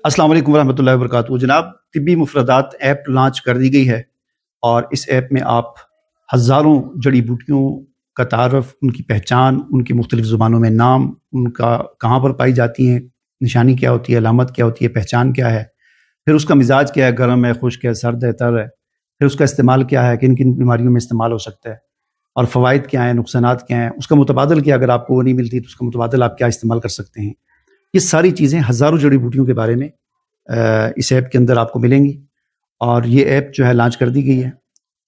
अस्सलाम वालेकुम रहमतुल्लाहि वबरकातुहू। जनाब, तिब्बी मुफरदात ऐप लॉन्च कर दी गई है और इस ऐप में आप हज़ारों जड़ी बूटियों का तारफ़, उनकी पहचान, उनकी मुख्तलिफ़ ज़ुबानों में नाम, उनका कहाँ पर पाई जाती हैं, निशानी क्या होती है, अलामत क्या होती है, पहचान क्या है, फिर उसका मिजाज क्या है, गर्म है, खुश्क है, सर्द है, तर है, फिर उसका इस्तेमाल क्या है, किन किन बीमारियों में इस्तेमाल हो सकता है और फ़वाइद क्या हैं, नुकसानात क्या हैं, उसका मुतबादल क्या, अगर आपको वो नहीं मिलती तो उसका मुतबादल आप क्या इस्तेमाल कर सकते हैं। ये सारी चीज़ें हज़ारों जड़ी बूटियों के बारे में इस ऐप के अंदर आपको मिलेंगी। और ये ऐप जो है लॉन्च कर दी गई है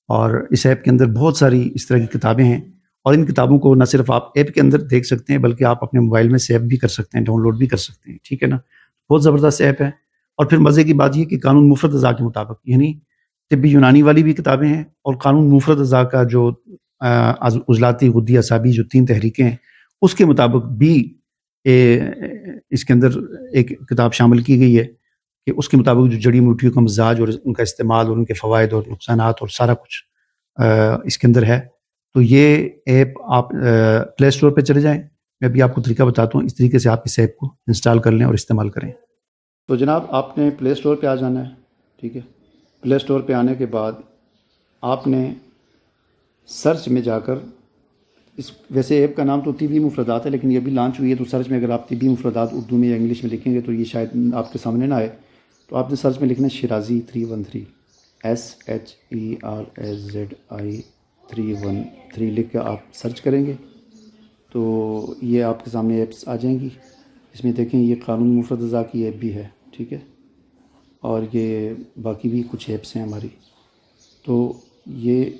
और इस ऐप के अंदर बहुत सारी इस तरह की किताबें हैं और इन किताबों को न सिर्फ आप ऐप के अंदर देख सकते हैं बल्कि आप अपने मोबाइल में सेव भी कर सकते हैं, डाउनलोड भी कर सकते हैं, ठीक है ना। बहुत ज़बरदस्त ऐप है। और फिर मज़े की बात ये कि कानून मुफ़रद अज़ा के मुताबिक, यानी तिब्बी यूनानी वाली भी किताबें हैं और कानून मुफ़रद अज़ा का जो उज़लाती, गुद्दी, असाबी जो 3 तहरीकें हैं उसके मुताबिक भी इसके अंदर एक किताब शामिल की गई है कि उसके मुताबिक जो जड़ी बूटियों का मिजाज और उनका इस्तेमाल और उनके फ़वाइद और नुकसानात और सारा कुछ इसके अंदर है। तो ये ऐप आप प्ले स्टोर पे चले जाएँ, मैं अभी आपको तरीका बताता हूँ, इस तरीके से आप इस ऐप को इंस्टॉल कर लें और इस्तेमाल करें। तो जनाब, आपने प्ले स्टोर पे आ जाना है, ठीक है। प्ले स्टोर पे आने के बाद आपने सर्च में जाकर वैसे ऐप का नाम तो तिब्बी मुफरदात है, लेकिन ये अभी लॉन्च हुई है, तो सर्च में अगर आप तिब्बी मुफरदात उर्दू में या इंग्लिश में लिखेंगे तो ये शायद आपके सामने ना आए। तो आपने सर्च में लिखना है शिराज़ी 313, SHERAZI 313 लिख कर आप सर्च करेंगे तो ये आपके सामने ऐप्स आ जाएंगी। इसमें देखें, ये कानून मुफरद अज़ा की ऐप भी है, ठीक है, और ये बाकी भी कुछ ऐप्स हैं हमारी। तो ये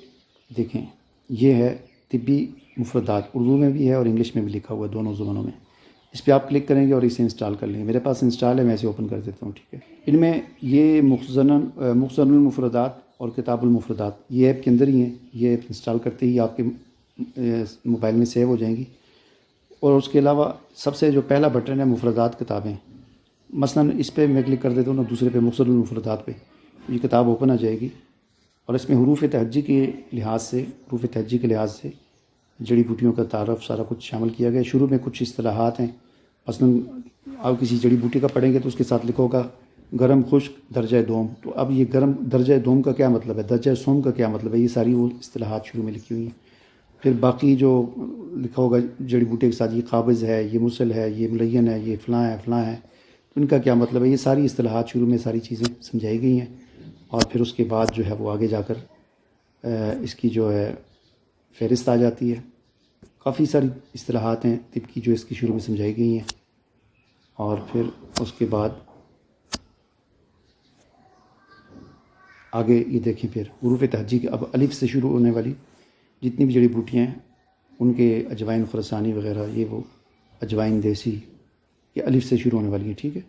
देखें, ये है तिब्बी मुफरदात, उर्दू में भी है और इंग्लिश में भी लिखा हुआ है, दोनों ज़ुबानों में। इस पर आप क्लिक करेंगे और इसे इंस्टॉल कर लेंगे। मेरे पास इंस्टॉल है, मैं इसे ओपन कर देता हूँ, ठीक है। इनमें ये मुख्तज़रुल मुफरदात और किताबुल मुफरदात ये ऐप के अंदर ही हैं। ये ऐप इंस्टॉल करते ही आपके मोबाइल में सेव हो जाएंगी। और उसके अलावा सबसे जो पहला बटन है मुफरदात किताबें, मसलन इस पर मैं क्लिक कर देता हूँ ना, दूसरे पे मुख्तज़रुल मुफरदात पे, ये किताब ओपन आ जाएगी और इसमें हरूफ तहज्जी के लिहाज से जड़ी बूटियों का तारफ़ सारा कुछ शामिल किया गया है। शुरू में कुछ इस्तिलाहात हैं, मसलन आप किसी जड़ी बूटी का पढ़ेंगे तो उसके साथ लिखा होगा गर्म खुश्क दर्जा दोम। तो अब ये गर्म दर्जा दोम का क्या मतलब है, दर्जा सोम का क्या मतलब है, ये सारी वो इस्तिलाहात शुरू में लिखी हुई हैं। फिर बाकी जो लिखा होगा जड़ी बूटी के साथ, ये काबिज़ है, ये मुसल है, ये मुलय्यन है, ये फ़लाँ है, फ़लाँ है, तो इनका क्या मतलब है, ये सारी इस्तिलाहात शुरू में सारी चीज़ें समझाई गई हैं। और फिर उसके बाद जो है वो आगे जाकर इसकी जो है फ़हरिस्त आ जाती है। काफ़ी सारी इस्तिलाहात हैं तिब की जो इसकी शुरू में समझाई गई हैं। और फिर उसके बाद आगे ये देखें, फिर हरूफ तहज्जी के अब अलिफ से शुरू होने वाली जितनी भी जड़ी बूटियाँ हैं उनके अजवाइन खुरसानी वग़ैरह, ये वो अजवाइन देसी, ये अलिफ से शुरू होने वाली है, ठीक है।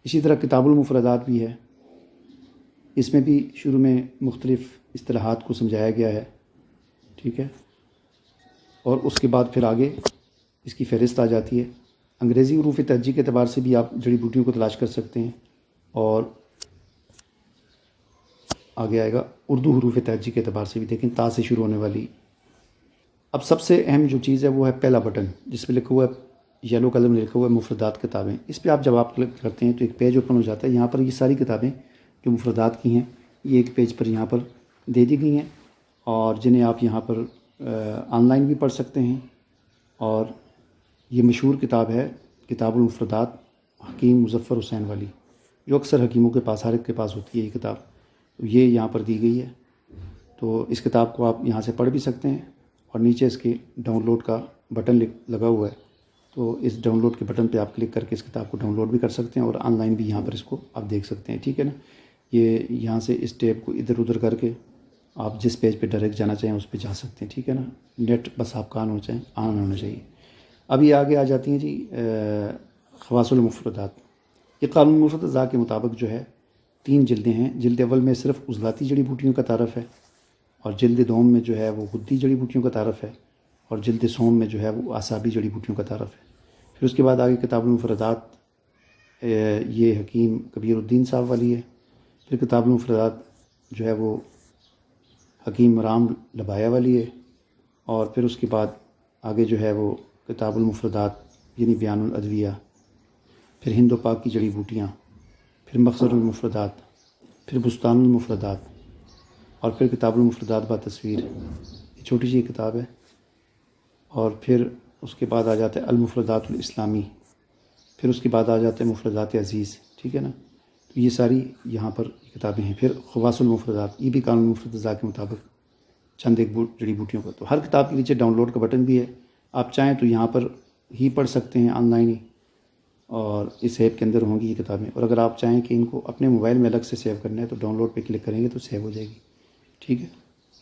इसी तरह किताबुल मुफरदात भी है, इसमें भी शुरू में मुख्तलिफ़ इस्तिलाहात को समझाया गया है, ठीक है। और उसके बाद फिर आगे इसकी फ़हरिस्त आ जाती है। अंग्रेज़ी हरूफ तहज्जी के अतबार से भी आप जड़ी बूटियों को तलाश कर सकते हैं। और आगे आएगा उर्दू हरूफ तहज्जी के अतबार से भी, देखें ता से शुरू होने वाली। अब सबसे अहम जो चीज़ है वो है पहला बटन, जिस पर लिखा हुआ है, येलो कलर में लिखा हुआ है मुफरदात किताबें। इस पर आप जब आप क्लिक करते हैं तो एक पेज ओपन हो जाता है। यहाँ पर ये सारी किताबें जो मुफरदात की हैं ये एक पेज पर यहाँ पर दे दी गई हैं और जिन्हें आप यहाँ पर ऑनलाइन भी पढ़ सकते हैं। और ये मशहूर किताब है किताबुल मुफरदात हकीम मुज़फ़्फ़र हुसैन वाली, जो अक्सर हकीमों के पास, हर एक के पास होती है ये किताब, तो ये यहाँ पर दी गई है। तो इस किताब को आप यहाँ से पढ़ भी सकते हैं और नीचे इसके डाउनलोड का बटन लगा हुआ है, तो इस डाउनलोड के बटन पे आप क्लिक करके इस किताब को डाउनलोड भी कर सकते हैं और ऑनलाइन भी यहाँ पर इसको आप देख सकते हैं, ठीक है ना। ये यहाँ से इस टैब को इधर उधर करके आप जिस पेज पे डायरेक्ट जाना चाहें उस पे जा सकते हैं, ठीक है ना। नेट बस आपका ऑन होना चाहिए। अभी आगे आ जाती हैं जी ख़वासुल मुफरदात। ये कानून मुफरद अज़ा के मुताबिक जो है 3 जिल्दें हैं। जिल्द अव्वल में सिर्फ उज़लाती जड़ी बूटियों का तारफ़ है और जिल्द दोम में जो है वो गुद्दी जड़ी बूटियों का तारफ़ है और जिल्द सोम में जो है वो आसाबी जड़ी बूटियों का तारफ़ है। फिर उसके बाद आगे किताबुल मुफरदात, ये हकीम कबीरुद्दीन साहब वाली है। फिर किताबुल मुफरदात जो है वो हकीम राम लबाया वाली है। और फिर उसके बाद आगे जो है वो किताबुल मुफरदात यानी बयानुल अदविया, फिर हिंद व पाक की जड़ी बूटियाँ, پھر مخزن المفردات، پھر بستان المفردات، اور پھر کتاب المفردات با تصویر، یہ چھوٹی سی کتاب ہے، اور پھر اس کے بعد آ جاتا ہے المفردات الاسلامی، پھر اس کے بعد آ جاتے ہیں مفردات عزیز، ٹھیک ہے نا. تو یہ ساری یہاں پر کتابیں ہیں. پھر خواص المفردات، یہ بھی قانون المفردات کے مطابق چند ایک جڑی بوٹیوں کا. تو ہر کتاب کے نیچے ڈاؤن لوڈ کا بٹن بھی ہے، آپ چاہیں تو یہاں پر ہی پڑھ سکتے ہیں آن لائن ہی، اور اس ایپ کے اندر ہوں گی یہ کتابیں. اور اگر آپ چاہیں کہ ان کو اپنے موبائل میں الگ سے سیو کرنا ہے تو ڈاؤن لوڈ پہ کلک کریں گے تو سیو ہو جائے گی، ٹھیک ہے.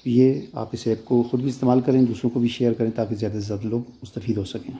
تو یہ آپ اس ایپ کو خود بھی استعمال کریں، دوسروں کو بھی شیئر کریں تاکہ زیادہ سے زیادہ لوگ مستفید ہو سکیں.